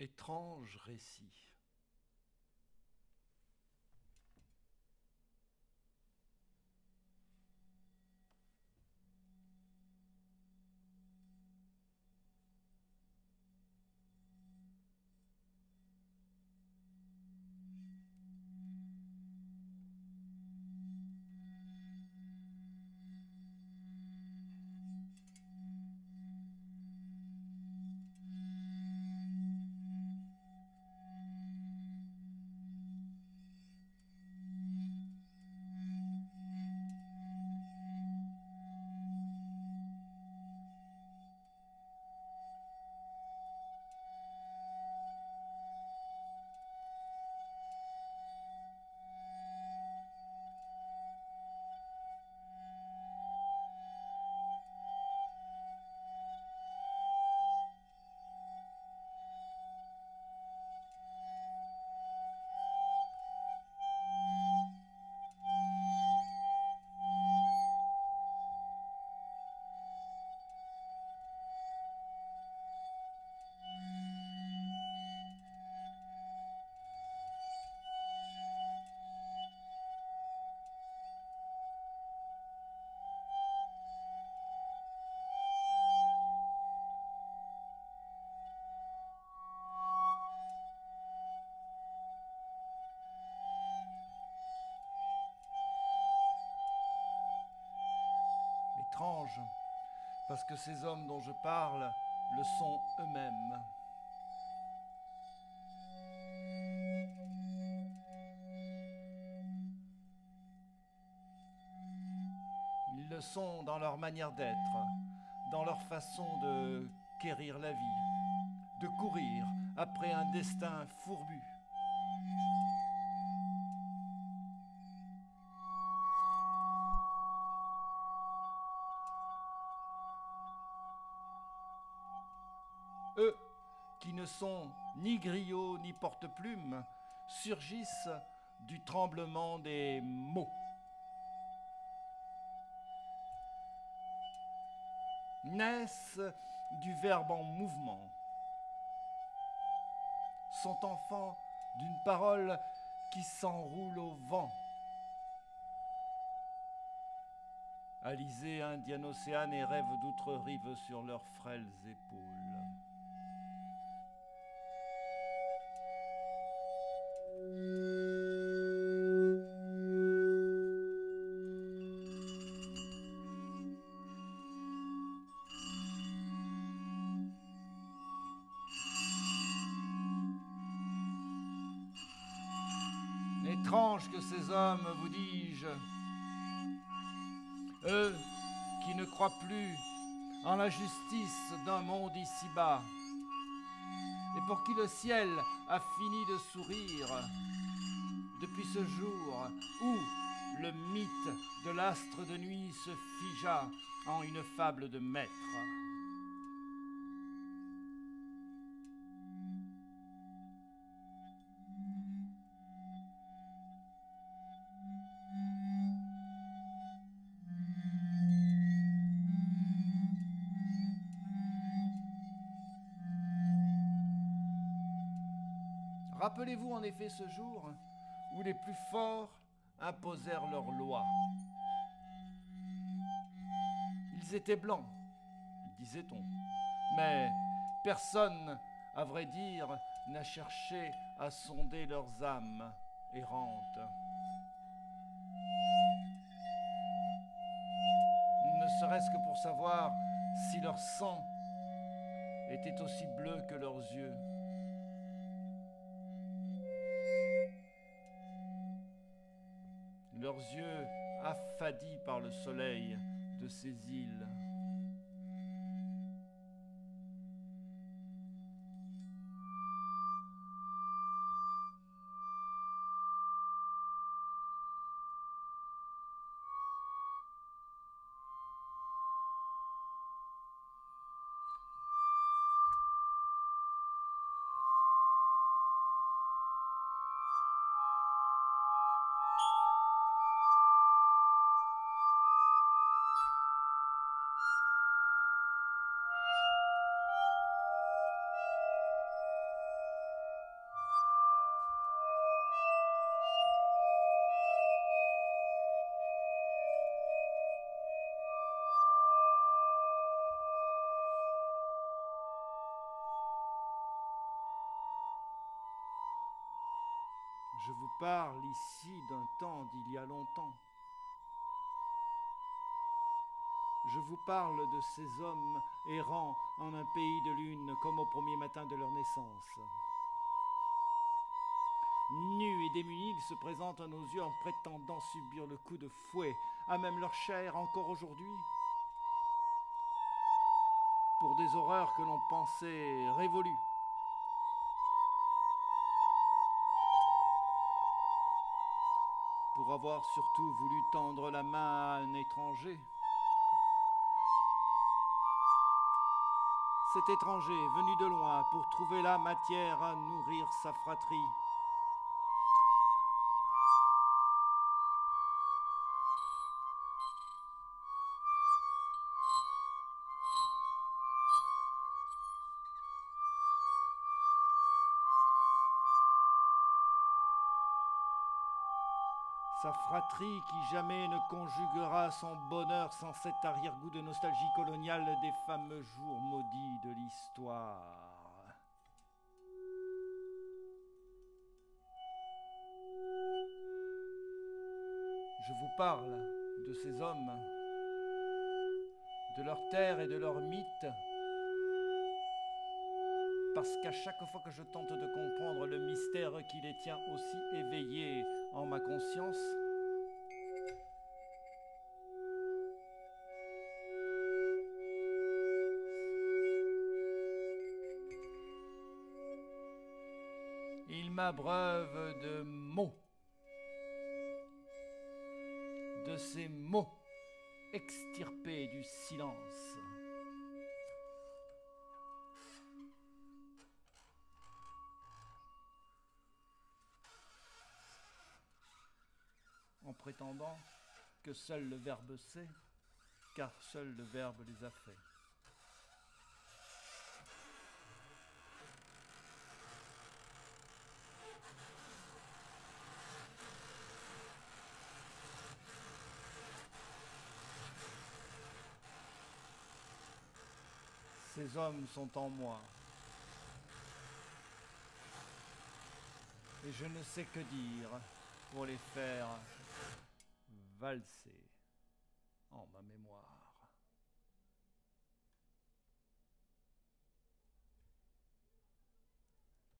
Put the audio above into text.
Étrange récit. Étrange, parce que ces hommes dont je parle le sont eux-mêmes. Ils le sont dans leur manière d'être, dans leur façon de quérir la vie, de courir après un destin fourbu. Eux, qui ne sont ni griots ni porte-plumes, surgissent du tremblement des mots. Naissent du verbe en mouvement. Sont enfants d'une parole qui s'enroule au vent. Alizés Indien-Océane et rêvent d'outre-rive sur leurs frêles épaules. Étrange que ces hommes, vous dis-je, eux qui ne croient plus en la justice d'un monde ici-bas, et pour qui le ciel a fini de sourire depuis ce jour où le mythe de l'astre de nuit se figea en une fable de maître. Rappelez-vous en effet ce jour où les plus forts imposèrent leurs lois. Ils étaient blancs, disait-on, mais personne, à vrai dire, n'a cherché à sonder leurs âmes errantes. Ne serait-ce que pour savoir si leur sang était aussi bleu que leurs yeux. Leurs yeux affadis par le soleil de ces îles. Je vous parle ici d'un temps d'il y a longtemps. Je vous parle de ces hommes errant en un pays de lune comme au premier matin de leur naissance. Nus et démunis, ils se présentent à nos yeux en prétendant subir le coup de fouet, à même leur chair encore aujourd'hui, pour des horreurs que l'on pensait révolues. Pour avoir surtout voulu tendre la main à un étranger. Cet étranger venu de loin pour trouver la matière à nourrir sa fratrie. Sa fratrie qui jamais ne conjuguera son bonheur sans cet arrière-goût de nostalgie coloniale des fameux jours maudits de l'histoire. Je vous parle de ces hommes, de leur terre et de leurs mythes, parce qu'à chaque fois que je tente de comprendre le mystère qui les tient aussi éveillés en ma conscience, ils m'abreuvent de mots, de ces mots extirpés du silence. En prétendant que seul le verbe sait, car seul le verbe les a faits. Ces hommes sont en moi, et je ne sais que dire pour les faire valser en ma mémoire.